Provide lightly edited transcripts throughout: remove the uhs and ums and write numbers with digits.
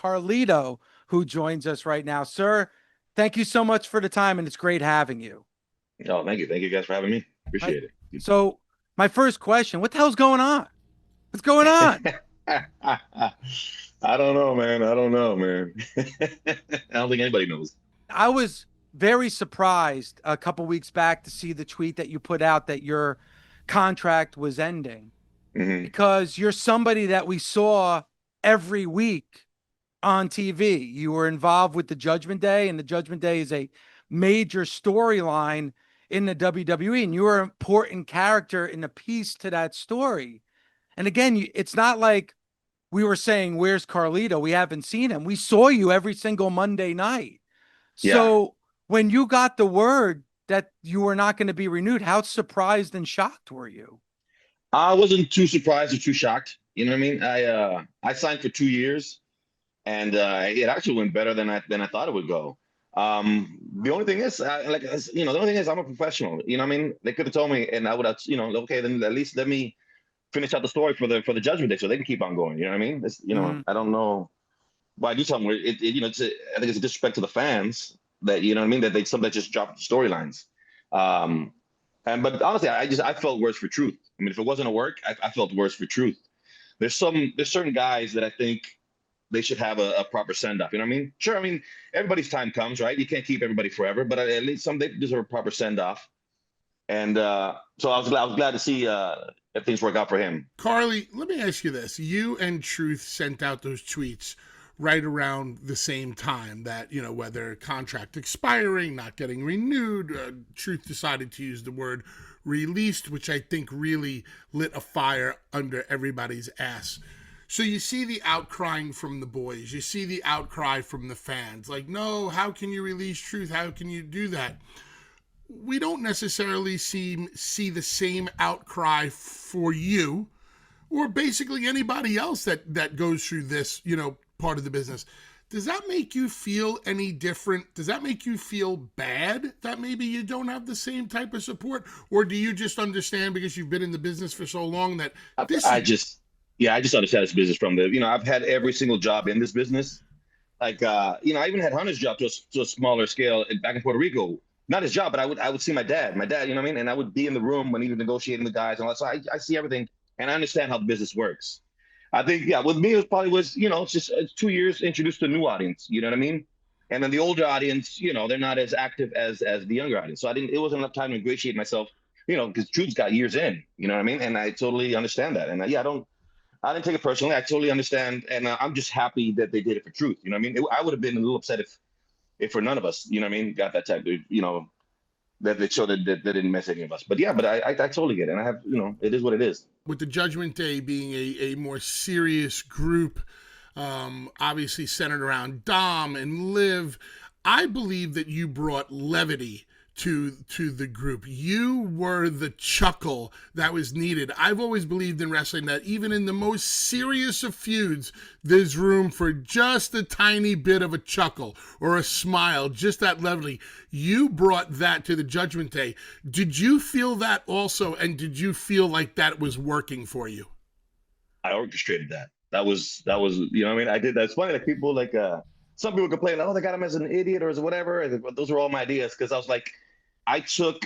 Carlito, who joins us right now. Sir, thank you so much for the time, and it's great having you. Oh, thank you. Thank you guys for having me. Right. Appreciate it. So, my first question, what the hell's going on? What's going on? I don't know, man. I don't know, man. I don't think anybody knows. I was very surprised a couple weeks back to see the tweet that you put out that your contract was ending Hmm. because you're somebody that we saw every week on TV. You were involved with the Judgment Day, and the Judgment Day is a major storyline in the WWE, and you were an important character in a piece to that story. And again, it's not like we were saying, "Where's Carlito?" We haven't seen him. We saw you every single Monday night. Yeah. So when you got the word that you were not going to be renewed, how surprised and shocked were you? I wasn't too surprised or too shocked. You know what I mean? I signed for 2 years, and it actually went better than I thought it would go. The only thing is, the only thing is, I'm a professional. You know what I mean? They could have told me, and I would have, okay, then at least let me finish out the story for the Judgment Day, so they can keep on going. You know what I mean? Mm-hmm. I don't know why I do something where I think it's a disrespect to the fans that you know what I mean that they just drop storylines. Um, but honestly, I felt worse for truth. I mean, if it wasn't a work, I felt worse for truth. There's certain guys that I think they should have a proper send off. You know what I mean? Sure, I mean everybody's time comes, right? You can't keep everybody forever, but at least some they deserve a proper send off. And so I was glad to see if things work out for him. Carly, let me ask you this. You and Truth sent out those tweets right around the same time that, whether contract expiring, not getting renewed, Truth decided to use the word released, which I think really lit a fire under everybody's ass. So you see the outcrying from the boys. You see the outcry from the fans. Like, no, how can you release Truth? How can you do that? We don't necessarily see the same outcry for you or basically anybody else that goes through this, part of the business. Does that make you feel any different? Does that make you feel bad that maybe you don't have the same type of support? Or do you just understand because you've been in the business for so long that this I is... just yeah, I just understand this business from I've had every single job in this business. Like I even had Hunter's job to a smaller scale back in Puerto Rico. Not his job, but I would see my dad. My dad, you know what I mean? And I would be in the room when he was negotiating the guys and all that. So I see everything and I understand how the business works. I think, yeah, with me, it's 2 years introduced to a new audience, you know what I mean? And then the older audience, they're not as active as the younger audience. So it wasn't enough time to ingratiate myself, because Truth's got years in, you know what I mean? And I totally understand that. And I didn't take it personally. I totally understand. And I'm just happy that they did it for Truth. You know what I mean? I would have been a little upset if for none of us, you know what I mean, got that type of, that they showed that didn't mess any of us. But yeah, but I totally get it. And I have, it is what it is. With the Judgment Day being a more serious group, obviously centered around Dom and Liv, I believe that you brought levity to the group. You were the chuckle that was needed. I've always believed in wrestling that even in the most serious of feuds, there's room for just a tiny bit of a chuckle or a smile, just that levity. You brought that to the Judgment Day. Did you feel that also, and did you feel like that was working for you? I orchestrated that. That was, you know what I mean? I did that. It's funny, like people some people complain, oh, they got him as an idiot or as whatever. Those are all my ideas because I was like, I took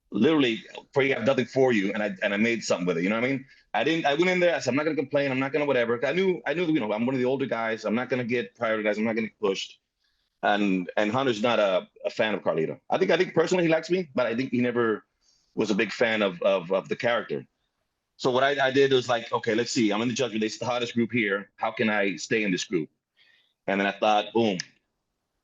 literally for you have nothing for you, and I made something with it. You know what I mean? I went in there. I said, I'm not gonna complain. I'm not gonna whatever. I knew. I'm one of the older guys. I'm not gonna get prioritized. I'm not gonna get pushed. And Hunter's not a fan of Carlito. I think personally he likes me, but I think he never was a big fan of the character. So what I did was like, okay, let's see. I'm in the Judgment Day. It's the hottest group here. How can I stay in this group? And then I thought, boom,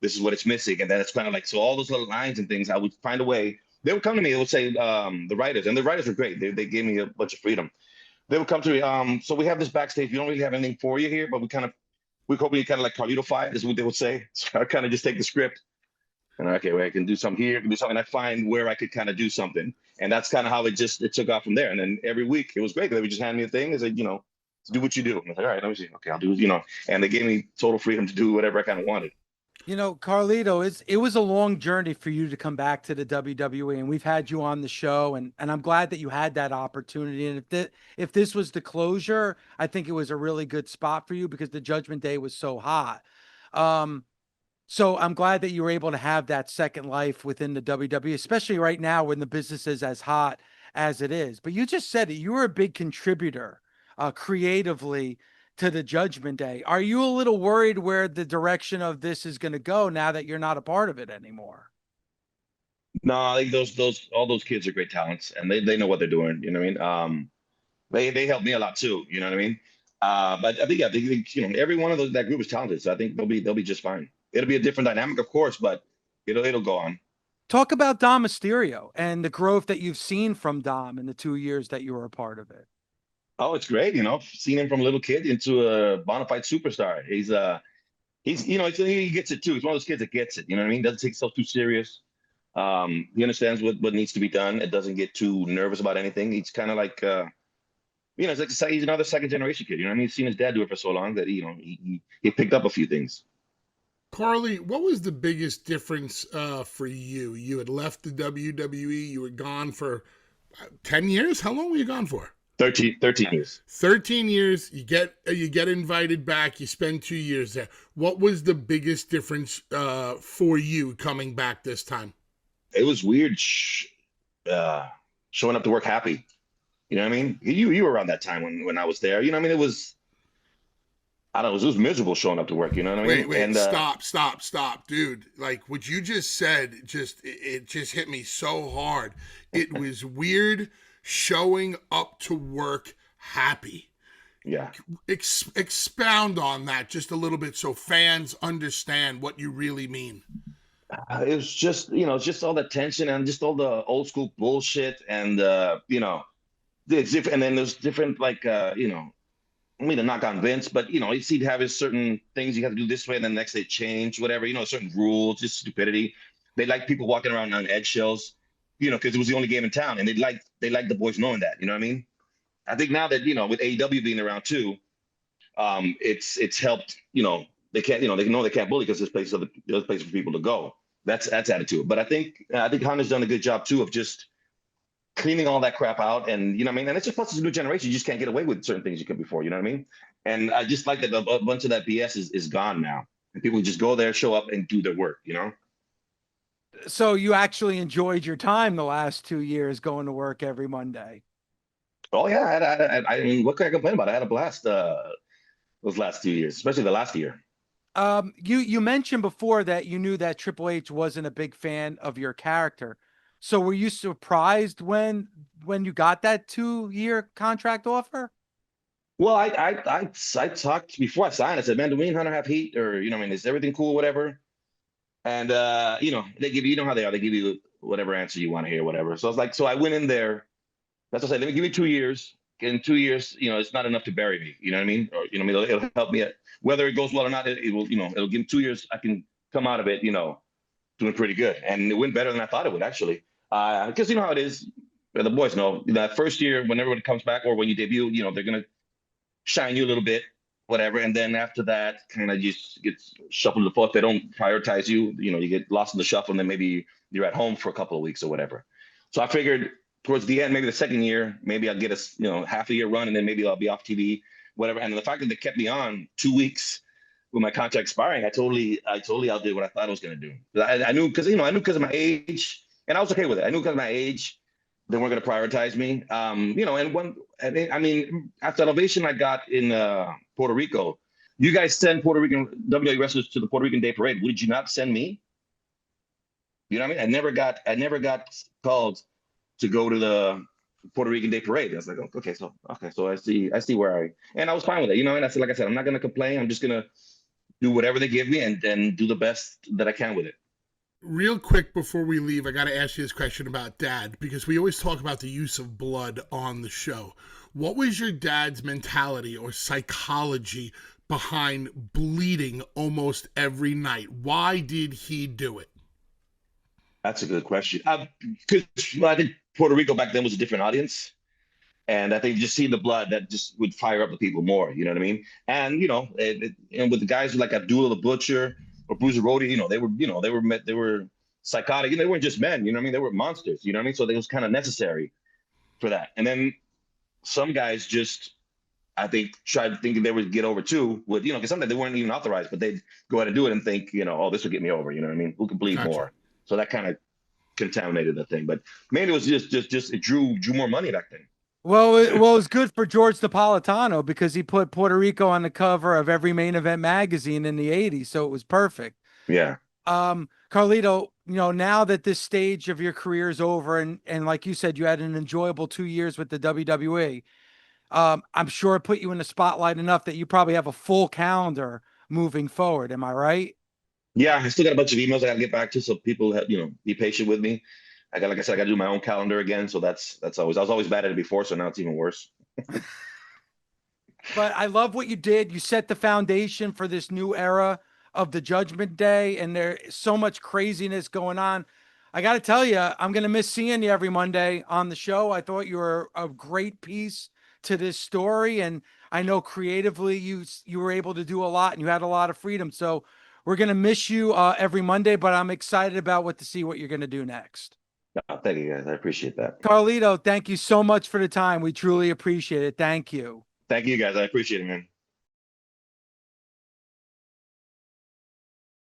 this is what it's missing. And then it's kind of like, so all those little lines and things, I would find a way. They would come to me, they would say, the writers, and the writers were great. They gave me a bunch of freedom. They would come to me, so we have this backstage. We don't really have anything for you here, but we're hoping you kind of like Carlito-fy, is what they would say. So I kind of just take the script and okay, well, I can do something here, I can do something. And I find where I could kind of do something. And that's kind of how it took off from there. And then every week it was great. They would just hand me a thing. They said, do what you do. And I was like, all right, let me see. Okay, I'll do, and they gave me total freedom to do whatever I kind of wanted. You know, Carlito, it was a long journey for you to come back to the WWE, and we've had you on the show, and I'm glad that you had that opportunity. And if this was the closure, I think it was a really good spot for you because the Judgment Day was so hot. Um, so I'm glad that you were able to have that second life within the WWE, especially right now when the business is as hot as it is. But you just said it, you were a big contributor creatively to the Judgment Day. Are you a little worried where the direction of this is going to go now that you're not a part of it anymore? No, I think those all those kids are great talents, and they know what they're doing. You know what I mean? They helped me a lot too. You know what I mean? But I think yeah, you know, every one of those that group is talented, so I think they'll be just fine. It'll be a different dynamic, of course, but it'll go on. Talk about Dom Mysterio and the growth that you've seen from Dom in the 2 years that you were a part of it. Oh, it's great. You know, seeing him from a little kid into a bona fide superstar. He's you know, he gets it too. He's one of those kids that gets it. You know what I mean? Doesn't take himself too serious. He understands what needs to be done. It doesn't get too nervous about anything. He's kind of like you know, it's like he's another second generation kid. You know what I mean? He's seen his dad do it for so long that you know he picked up a few things. Carly, what was the biggest difference for you? You had left the WWE. You were gone for 10 years. How long were you gone for? 13 years. 13 years. You get invited back. You spend 2 years there. What was the biggest difference for you coming back this time? It was weird showing up to work happy. You know what I mean? You were around that time when I was there. You know what I mean? It was I don't know, it was miserable showing up to work. You know what I mean? Wait, And stop, dude. Like what you just said, it just hit me so hard. It was weird showing up to work happy. yeah, Expound on that just a little bit so fans understand what you really mean. it was just you know just all the tension and just all the old school bullshit and you know it's different. And then there's different like you know I mean to knock on Vince, but you know he'd have his certain things you have to do this way, and then the next day change whatever. You know certain rules, just stupidity. They like people walking around on eggshells, you know, because it was the only game in town, and they like the boys knowing that. You know what I mean? I think now that you know with AEW being around too, it's helped. You know they can't you know they can't bully because there's places for people to go. That's added to it. But I think Honda's done a good job too of just cleaning all that crap out. And you know what I mean? And it's just plus it's a new generation. You just can't get away with certain things you could before. You know what I mean? And I just like that a bunch of that BS is gone now. And people just go there, show up, and do their work. You know? So you actually enjoyed your time the last 2 years going to work every Monday. Oh yeah, I mean, what can I complain about? I had a blast those last 2 years, especially the last year. You mentioned before that you knew that Triple H wasn't a big fan of your character. So were you surprised when you got that 2 year contract offer? Well, I talked before I signed. I said, man, do me and Hunter have heat, or you know, I mean, is everything cool, whatever? And you know, they give you know how they are. They give you whatever answer you want to hear, whatever. So I was like, so I went in there. That's what I said. Let me give me 2 years. In 2 years, you know, it's not enough to bury me. You know what I mean? Or you know, what I mean, it'll help me. Whether it goes well or not, it will. You know, it'll give me 2 years. I can come out of it. You know, doing pretty good, and it went better than I thought it would actually. Because you know how it is. The boys know that first year when everyone comes back or when you debut, you know, they're gonna shine you a little bit, whatever. And then after that, kind of just gets shuffled to the foot. They don't prioritize you. You know, you get lost in the shuffle, and then maybe you're at home for a couple of weeks or whatever. So I figured towards the end, maybe the second year, maybe I'll get a you know half a year run, and then maybe I'll be off TV, whatever. And the fact that they kept me on 2 weeks with my contract expiring, I totally outdid what I thought I was going to do. I knew because you know I knew because of my age, and I was okay with it. I knew because of my age they weren't going to prioritize me. You know, and I mean, after Elevation I got in Puerto Rico, you guys send Puerto Rican WWE wrestlers to the Puerto Rican Day Parade. Would you not send me? You know what I mean? I never got called to go to the Puerto Rican Day Parade. I was like, oh, okay, so I see where and I was fine with it. You know, and I said, like I said, I'm not going to complain. I'm just going to do whatever they give me and do the best that I can with it. Real quick before we leave, I got to ask you this question about Dad, because we always talk about the use of blood on the show. What was your dad's mentality or psychology behind bleeding almost every night? Why did he do it? That's a good question. Because I think Puerto Rico back then was a different audience. And I think just seeing the blood, that just would fire up the people more. You know what I mean? And, you know, and with the guys like Abdullah the Butcher or Bruiser Brody, they were psychotic. They weren't just men, you know what I mean? They were monsters, you know what I mean? So it was kind of necessary for that. And then some guys just, I think, tried thinking they would get over too with, because sometimes they weren't even authorized, but they'd go ahead and do it and think, oh, this will get me over, you know what I mean? Who can bleed Gotcha. more? So that kind of contaminated the thing. But mainly it was just it drew more money back then. Well, it was good for George Napolitano because he put Puerto Rico on the cover of every main event magazine in the 80s, so it was perfect. Yeah. Carlito, now that this stage of your career is over, and like you said, you had an enjoyable 2 years with the WWE. I'm sure it put you in the spotlight enough that you probably have a full calendar moving forward. Am I right? Yeah, I still got a bunch of emails I got to get back to, so people have, be patient with me. Like I said, I got to do my own calendar again, so that's always, I was always bad at it before, so now it's even worse. But I love what you did. You set the foundation for this new era of the Judgment Day, and there's so much craziness going on. I got to tell you, I'm going to miss seeing you every Monday on the show. I thought you were a great piece to this story, and I know creatively you were able to do a lot, and you had a lot of freedom. So we're going to miss you every Monday, but I'm excited about what you're going to do next. Thank you guys. I appreciate that. Carlito, thank you so much for the time. We truly appreciate it. Thank you. Thank you guys. I appreciate it, man.